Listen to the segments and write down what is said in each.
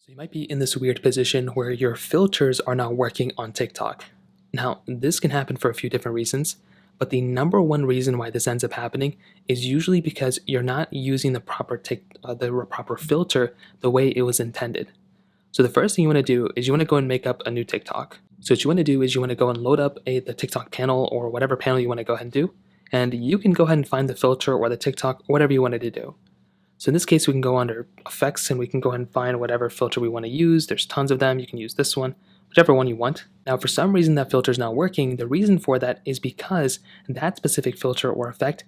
So you might be in this weird position where your filters are not working on TikTok. Now, this can happen for a few different reasons, but the number one reason why this ends up happening is usually because you're not using the proper filter the way it was intended. So the first thing you want to do is you want to go and make up a new TikTok. So what you want to do is you want to go and load up the TikTok panel or whatever panel you want to go ahead and do, and you can go ahead and find the filter or the TikTok, whatever you wanted to do. So in this case, we can go under effects and we can go ahead and find whatever filter we want to use. There's tons of them. You can use this one, whichever one you want. Now, for some reason that filter is not working, the reason for that is because that specific filter or effect,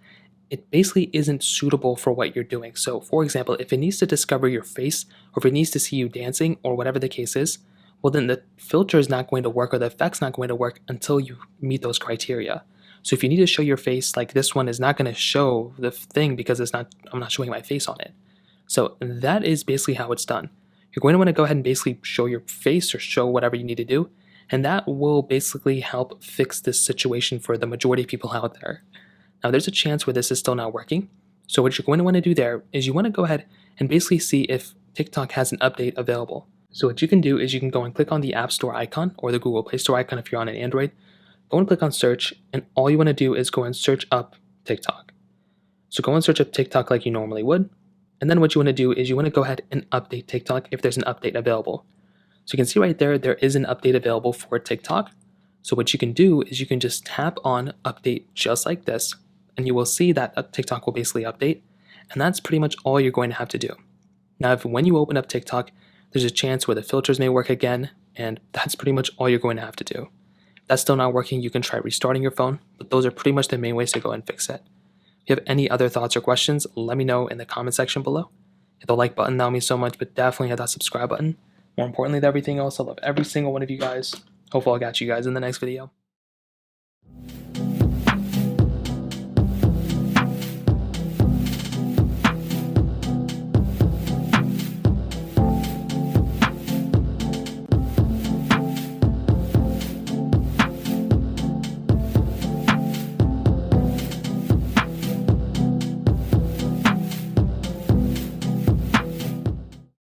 it basically isn't suitable for what you're doing. So for example, if it needs to discover your face or if it needs to see you dancing or whatever the case is, well then the filter is not going to work or the effect's not going to work until you meet those criteria. So if you need to show your face, like this one is not going to show the thing because I'm not showing my face on it. So that is basically how it's done. You're going to want to go ahead and basically show your face or show whatever you need to do, and that will basically help fix this situation for the majority of people out there. Now there's a chance where this is still not working. So what you're going to want to do there is you want to go ahead and basically see if TikTok has an update available. So what you can do is you can go and click on the App Store icon or the Google Play Store icon if you're on an Android. Go and click on search, and all you want to do is go and search up TikTok. So go and search up TikTok like you normally would, and then what you want to do is you want to go ahead and update TikTok if there's an update available. So you can see right there is an update available for TikTok. So what you can do is you can just tap on update just like this, and you will see that TikTok will basically update, and that's pretty much all you're going to have to do. Now, if when you open up TikTok, there's a chance where the filters may work again, and that's pretty much all you're going to have to do. If that's still not working, you can try restarting your phone, but those are pretty much the main ways to go and fix it. If you have any other thoughts or questions, let me know in the comment section below. Hit the like button, that would mean so much, but definitely hit that subscribe button. More importantly than everything else, I love every single one of you guys. Hopefully I'll catch you guys in the next video.